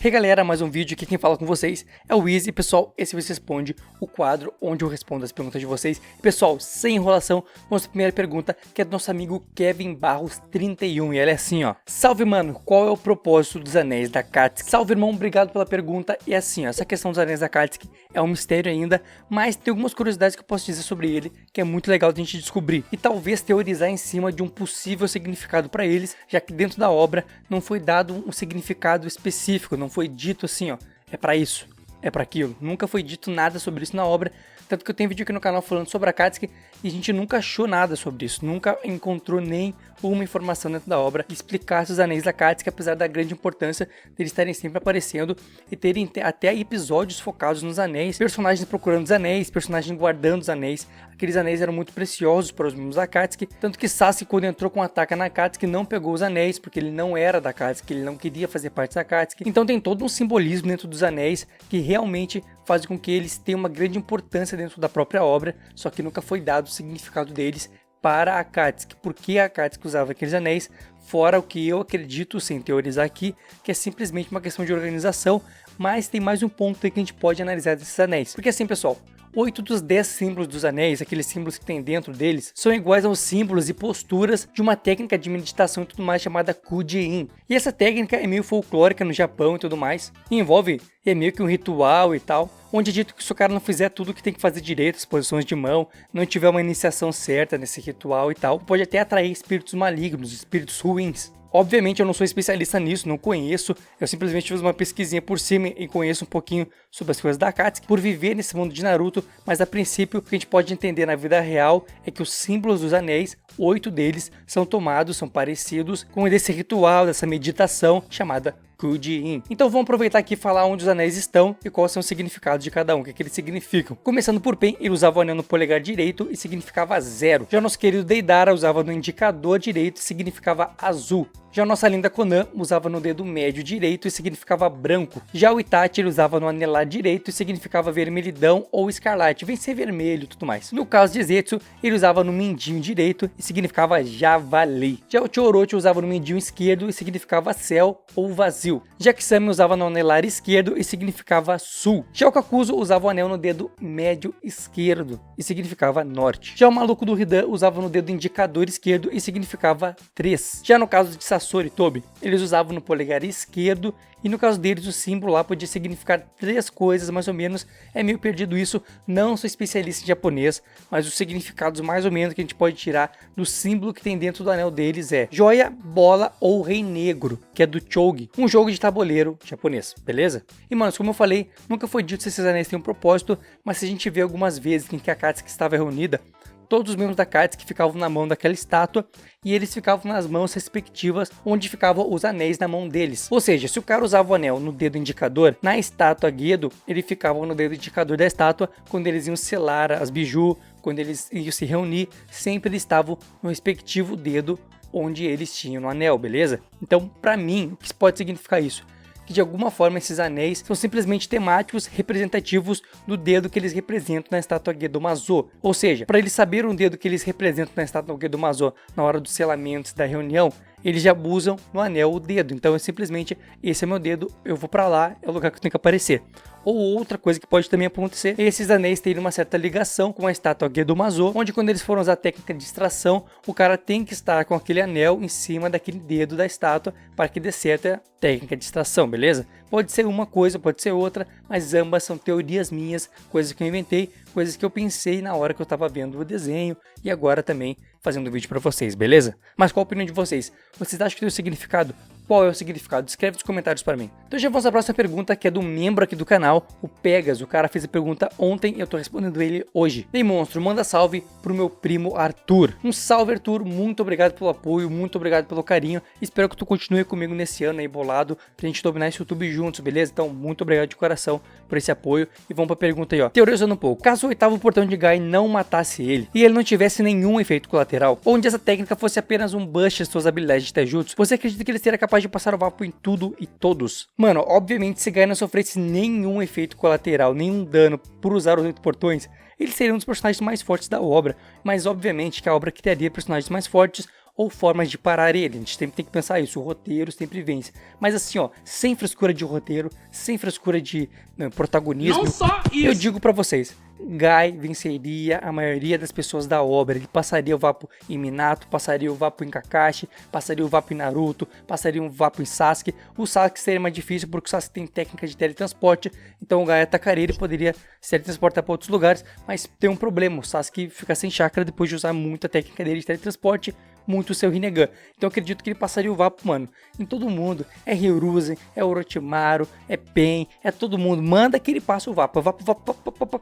Hey galera, mais um vídeo aqui, quem fala com vocês é o Easy. Pessoal, esse Você Responde, o quadro onde eu respondo as perguntas de vocês. Pessoal, sem enrolação, vamos para a primeira pergunta, que é do nosso amigo Kevin Barros 31, e ela é assim, ó: salve mano, qual é o propósito dos anéis da Akatsuki? Salve irmão, obrigado pela pergunta. E assim, ó, essa questão dos anéis da Akatsuki é um mistério ainda, mas tem algumas curiosidades que eu posso dizer sobre ele, que é muito legal de a gente descobrir, e talvez teorizar em cima de um possível significado para eles, já que dentro da obra não foi dado um significado específico, não foi dito assim, ó, é pra isso, é pra aquilo. Nunca foi dito nada sobre isso na obra, tanto que eu tenho vídeo aqui no canal falando sobre a Akatsuki e a gente nunca achou nada sobre isso, nunca encontrou nem uma informação dentro da obra que explicasse os anéis da Akatsuki, apesar da grande importância deles estarem sempre aparecendo e terem até episódios focados nos anéis, personagens procurando os anéis, personagens guardando os anéis. Aqueles anéis eram muito preciosos para os membros da Akatsuki, tanto que Sasuke, quando entrou com um ataque na Akatsuki, não pegou os anéis, porque ele não era da Akatsuki, ele não queria fazer parte da Akatsuki. Então tem todo um simbolismo dentro dos anéis que realmente faz com que eles tenham uma grande importância dentro da própria obra, só que nunca foi dado o significado deles para a Akatsuki. Por que a Akatsuki usava aqueles anéis? Fora o que eu acredito, sem teorizar aqui, que é simplesmente uma questão de organização, mas tem mais um ponto aí que a gente pode analisar desses anéis. Porque assim, pessoal, 8 dos 10 símbolos dos anéis, aqueles símbolos que tem dentro deles, são iguais aos símbolos e posturas de uma técnica de meditação e tudo mais chamada Kuji-in. E essa técnica é meio folclórica no Japão e tudo mais, e envolve meio que um ritual e tal, onde é dito que se o cara não fizer tudo o que tem que fazer direito, as posições de mão, não tiver uma iniciação certa nesse ritual e tal, pode até atrair espíritos malignos, espíritos ruins. Obviamente eu não sou especialista nisso, não conheço, eu simplesmente fiz uma pesquisinha por cima e conheço um pouquinho sobre as coisas da Akatsuki por viver nesse mundo de Naruto, mas a princípio o que a gente pode entender na vida real é que os símbolos dos anéis, 8 deles, são tomados, são parecidos com esse ritual, dessa meditação chamada Kuji-in. Então vamos aproveitar aqui e falar onde os anéis estão e quais são os significados de cada um, o que eles significam. Começando por Pen, ele usava o anel no polegar direito e significava 0. Já nosso querido Deidara usava no indicador direito e significava azul. Já nossa linda Konan usava no dedo médio direito e significava branco. Já o Itachi ele usava no anelar direito e significava vermelhidão ou escarlate, vencer vermelho e tudo mais. No caso de Zetsu, ele usava no mindinho direito e significava javali. Já o Choorochi usava no mindinho esquerdo e significava céu ou vazio. Já Kisame usava no anelar esquerdo e significava sul. Já o Kakuzu usava o anel no dedo médio esquerdo e significava norte. Já o maluco do Hidan usava no dedo indicador esquerdo e significava 3. Já no caso de Sasori e Tobi, eles usavam no polegar esquerdo e no caso deles o símbolo lá podia significar 3 coisas mais ou menos, é meio perdido isso, não sou especialista em japonês, mas os significados mais ou menos que a gente pode tirar do símbolo que tem dentro do anel deles é joia, bola ou rei negro, que é do Chogi, um jogo de tabuleiro japonês, beleza? E manos, como eu falei, nunca foi dito se esses anéis têm um propósito, mas se a gente vê algumas vezes em que a Akatsuki estava reunida, todos os membros da Akatsuki ficavam na mão daquela estátua e eles ficavam nas mãos respectivas onde ficavam os anéis na mão deles. Ou seja, se o cara usava o anel no dedo indicador, na estátua Gedo, ele ficava no dedo indicador da estátua quando eles iam selar as biju, quando eles iam se reunir, sempre eles estavam no respectivo dedo onde eles tinham no anel, beleza? Então, pra mim, o que pode significar isso? Que de alguma forma esses anéis são simplesmente temáticos representativos do dedo que eles representam na estátua Gedomazo. Ou seja, para eles saberem o dedo que eles representam na estátua Gedomazo na hora dos selamentos da reunião, eles já usam no anel o dedo. Então é simplesmente, esse é meu dedo, eu vou para lá, é o lugar que eu tenho que aparecer. Ou outra coisa que pode também acontecer é esses anéis terem uma certa ligação com a estátua Gedomazo, onde quando eles foram usar a técnica de extração, o cara tem que estar com aquele anel em cima daquele dedo da estátua para que dê certa técnica de extração, beleza? Pode ser uma coisa, pode ser outra, mas ambas são teorias minhas, coisas que eu inventei, coisas que eu pensei na hora que eu estava vendo o desenho e agora também fazendo o vídeo para vocês, beleza? Mas qual a opinião de vocês? Vocês acham que tem um significado? Qual é o significado? Escreve nos comentários para mim. Então já vamos à próxima pergunta, que é do membro aqui do canal, o Pegas. O cara fez a pergunta ontem e eu tô respondendo ele hoje. Ei monstro, manda salve pro meu primo Arthur. Um salve, Arthur, muito obrigado pelo apoio, muito obrigado pelo carinho. Espero que tu continue comigo nesse ano aí bolado, pra gente dominar esse YouTube juntos, beleza? Então muito obrigado de coração por esse apoio. E vamos pra pergunta aí, ó. Teorizando um pouco, caso o oitavo portão de Gai não matasse ele e ele não tivesse nenhum efeito colateral, onde essa técnica fosse apenas um boost às suas habilidades de Taijutsu, você acredita que ele seria capaz de passar o vácuo em tudo e todos? Mano, obviamente se Gai não sofresse nenhum efeito colateral, nenhum dano por usar os 8 portões, ele seria um dos personagens mais fortes da obra, mas obviamente que a obra criaria personagens mais fortes, ou formas de parar ele. A gente sempre tem que pensar isso, o roteiro sempre vence. Mas assim, ó, sem frescura de roteiro, sem frescura de protagonismo, Não só isso. eu digo pra vocês, Guy venceria a maioria das pessoas da obra. Ele passaria o Vapo em Minato, passaria o Vapo em Kakashi, passaria o Vapo em Naruto, passaria o Vapo em Sasuke. O Sasuke seria mais difícil porque o Sasuke tem técnica de teletransporte, então o Guy atacaria, ele poderia se teletransportar para outros lugares, mas tem um problema, o Sasuke fica sem chakra depois de usar muito a técnica dele de teletransporte, muito o seu Rinnegan. Então eu acredito que ele passaria o Vapo, mano, em todo mundo. É Hiruzen, é Orochimaru, é Pain, é todo mundo. Manda que ele passe o Vapo, Vapo.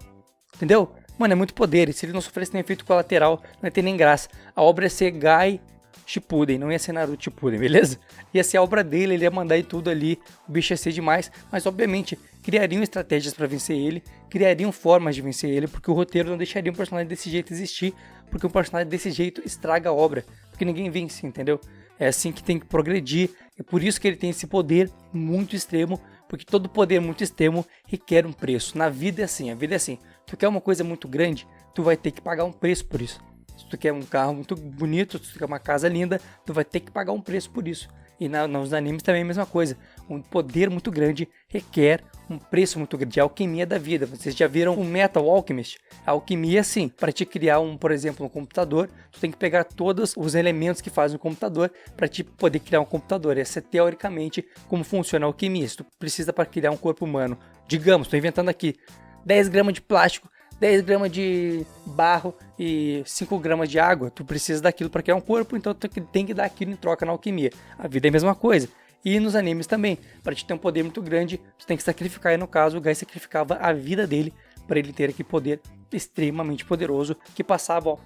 Entendeu? Mano, é muito poder. E se ele não sofresse nenhum efeito colateral, não ia ter nem graça. A obra ia ser Guy Shippuden, não ia ser Naruto Shippuden, beleza? Ia ser a obra dele, ele ia mandar e tudo ali. O bicho ia ser demais. Mas, obviamente, criariam estratégias pra vencer ele. Criariam formas de vencer ele. Porque o roteiro não deixaria um personagem desse jeito existir. Porque um personagem desse jeito estraga a obra. Porque ninguém vence, entendeu? É assim que tem que progredir. É por isso que ele tem esse poder muito extremo. Porque todo poder muito extremo requer um preço. Na vida é assim, a vida é assim. Tu quer uma coisa muito grande, tu vai ter que pagar um preço por isso. Se tu quer um carro muito bonito, se tu quer uma casa linda, tu vai ter que pagar um preço por isso. E nos animes também é a mesma coisa. Um poder muito grande requer um preço muito grande. É a alquimia da vida. Vocês já viram o Metal Alchemist? A alquimia, sim. Para te criar, por exemplo, um computador, tu tem que pegar todos os elementos que fazem o computador para te poder criar um computador. Essa é teoricamente como funciona a alquimia. Se tu precisa para criar um corpo humano, digamos, estou inventando aqui, 10 gramas de plástico, 10 gramas de barro e 5 gramas de água. Tu precisa daquilo para criar um corpo, então tu tem que dar aquilo em troca na alquimia. A vida é a mesma coisa. E nos animes também. Para te ter um poder muito grande, tu tem que sacrificar. E no caso, o Guy sacrificava a vida dele para ele ter aquele poder extremamente poderoso que passava, ó,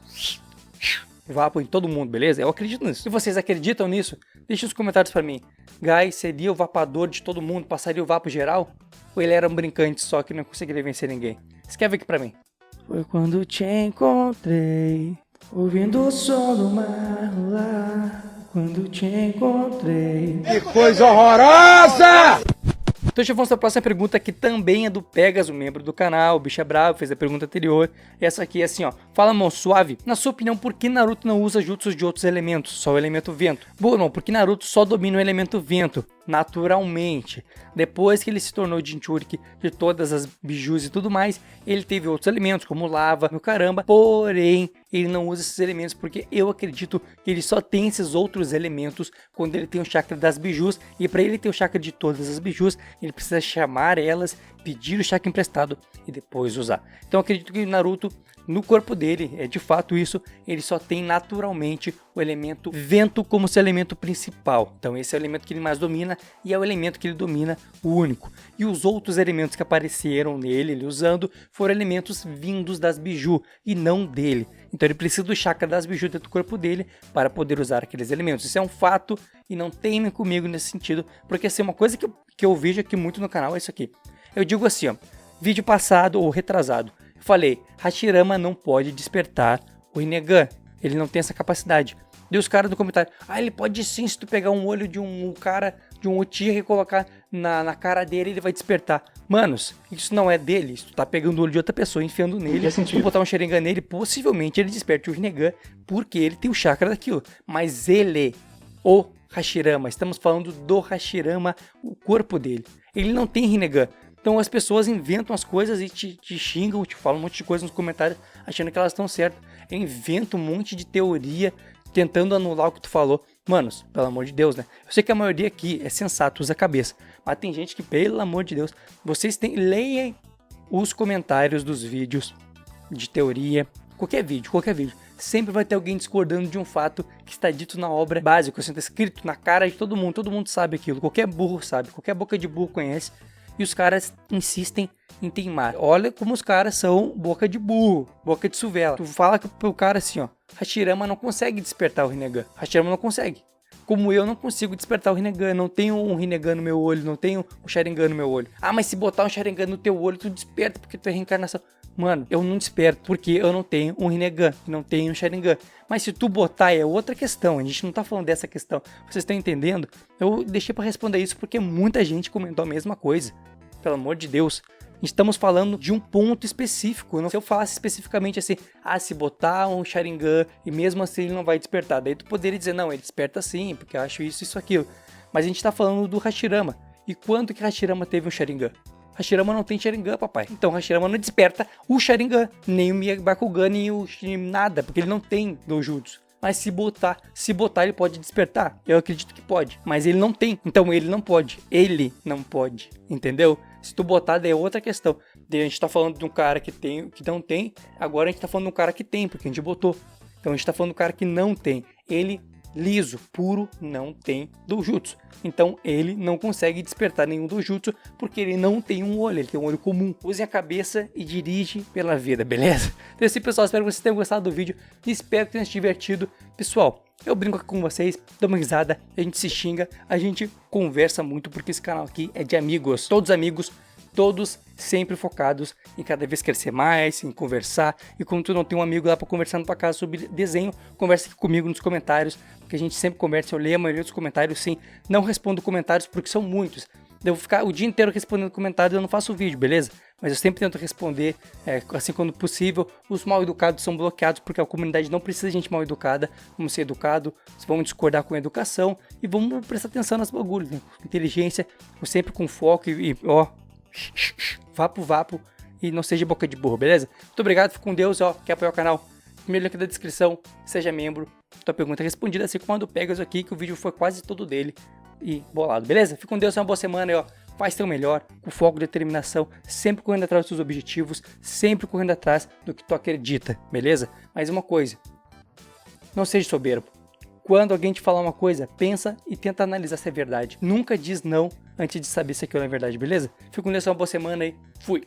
Vapo em todo mundo, beleza? Eu acredito nisso. Se vocês acreditam nisso, deixe nos comentários para mim. Guy seria o vapador de todo mundo? Passaria o Vapo geral? Ou ele era um brincante só que não conseguiria vencer ninguém? Escreve aqui pra mim. Foi quando te encontrei, ouvindo o som do mar lá. Quando te encontrei. Que coisa horrorosa! Então já vamos para a próxima pergunta, que também é do Pegasus, membro do canal. O bicho é bravo, fez a pergunta anterior. Essa aqui é assim, ó. Fala, mão suave. Na sua opinião, por que Naruto não usa jutsus de outros elementos? Só o elemento vento. Bom, não, porque Naruto só domina o elemento vento, naturalmente. Depois que ele se tornou Jinchuriki de todas as bijus e tudo mais, ele teve outros elementos, como lava, no caramba. Porém, ele não usa esses elementos porque eu acredito que ele só tem esses outros elementos quando ele tem o chakra das bijus. E para ele ter o chakra de todas as bijus, ele precisa chamar elas, pedir o chakra emprestado e depois usar. Então eu acredito que o Naruto, no corpo dele, é de fato isso, ele só tem naturalmente o elemento vento como seu elemento principal. Então esse é o elemento que ele mais domina e é o elemento que ele domina, o único. E os outros elementos que apareceram nele, ele usando, foram elementos vindos das biju e não dele. Então ele precisa do chakra das biju dentro do corpo dele para poder usar aqueles elementos. Isso é um fato e não teimem comigo nesse sentido, porque assim, uma coisa que eu vejo aqui muito no canal é isso aqui. Eu digo assim, ó, vídeo passado ou retrasado, eu falei, Hashirama não pode despertar o Rinnegan, ele não tem essa capacidade. E os caras do comentário, ele pode sim, se tu pegar um olho de um cara, de um Uchiha e colocar na cara dele, ele vai despertar. Manos, isso não é dele, se tu tá pegando o olho de outra pessoa e enfiando nele, se tu botar um Sharingan nele, possivelmente ele desperte o Rinnegan, porque ele tem o chakra daquilo. Mas ele, o Hashirama, estamos falando do Hashirama, o corpo dele, ele não tem Rinnegan. Então as pessoas inventam as coisas e te xingam, te falam um monte de coisa nos comentários, achando que elas estão certas. Eu invento um monte de teoria, tentando anular o que tu falou. Manos, pelo amor de Deus, né? Eu sei que a maioria aqui é sensato, usa a cabeça. Mas tem gente que, pelo amor de Deus, vocês leiam os comentários dos vídeos de teoria, qualquer vídeo. Sempre vai ter alguém discordando de um fato que está dito na obra básica, assim, está escrito na cara de todo mundo sabe aquilo, qualquer burro sabe, qualquer boca de burro conhece. E os caras insistem em teimar. Olha como os caras são boca de burro, boca de suvela. Tu fala pro cara assim, ó, Hashirama não consegue despertar o Rinnegan. Hashirama não consegue. Como eu não consigo despertar o Rinnegan, não tenho um Rinnegan no meu olho, não tenho um Sharingan no meu olho. Mas se botar um Sharingan no teu olho, tu desperta porque tu é reencarnação. Mano, eu não desperto porque eu não tenho um Rinnegan, não tenho um Sharingan. Mas se tu botar é outra questão, a gente não tá falando dessa questão. Vocês estão entendendo? Eu deixei pra responder isso porque muita gente comentou a mesma coisa. Pelo amor de Deus. Estamos falando de um ponto específico. Se eu falasse especificamente assim, se botar um Sharingan e mesmo assim ele não vai despertar, daí tu poderia dizer, não, ele desperta sim, porque eu acho isso, aquilo. Mas a gente tá falando do Hashirama. E quando que Hashirama teve um Sharingan? Hashirama não tem Sharingan, papai. Então Hashirama não desperta o Sharingan, nem o Bakugan, nem o nada, porque ele não tem Dojutsu. Mas se botar ele pode despertar. Eu acredito que pode, mas ele não tem. Então ele não pode. Ele não pode, entendeu? Se tu botar, daí é outra questão. Daí a gente tá falando de um cara que não tem. Agora a gente tá falando de um cara que tem, porque a gente botou. Então a gente tá falando de um cara que não tem. Ele, liso, puro, não tem Dojutsu. Então ele não consegue despertar nenhum Dojutsu, porque ele não tem um olho, ele tem um olho comum. Usem a cabeça e dirige pela vida, beleza? Então é assim, pessoal, espero que vocês tenham gostado do vídeo e espero que tenham se divertido. Pessoal, eu brinco aqui com vocês, dou uma risada, a gente se xinga, a gente conversa muito, porque esse canal aqui é de amigos, todos sempre focados em cada vez crescer mais, em conversar. E como tu não tem um amigo lá pra conversar na tua casa sobre desenho, conversa aqui comigo nos comentários, porque a gente sempre conversa, eu leio a maioria dos comentários, sim. Não respondo comentários porque são muitos. Eu vou ficar o dia inteiro respondendo comentários e eu não faço vídeo, beleza? Mas eu sempre tento responder, assim quando possível. Os mal educados são bloqueados porque a comunidade não precisa de gente mal educada. Vamos ser educados, vamos discordar com a educação e vamos prestar atenção nas bagulhos, né? Inteligência, sempre com foco e vapo e não seja boca de burro, beleza? Muito obrigado, fique com Deus, quer apoiar o canal? Primeiro link da descrição, seja membro. Tua pergunta é respondida, assim como a do Pegasus aqui, que o vídeo foi quase todo dele e bolado, beleza? Fique com Deus, uma boa semana e faz teu melhor, com foco, determinação, sempre correndo atrás dos seus objetivos, sempre correndo atrás do que tu acredita, beleza? Mais uma coisa, não seja soberbo. Quando alguém te falar uma coisa, pensa e tenta analisar se é verdade. Nunca diz não antes de saber se aquilo é verdade, beleza? Fico com Deus, uma boa semana e fui!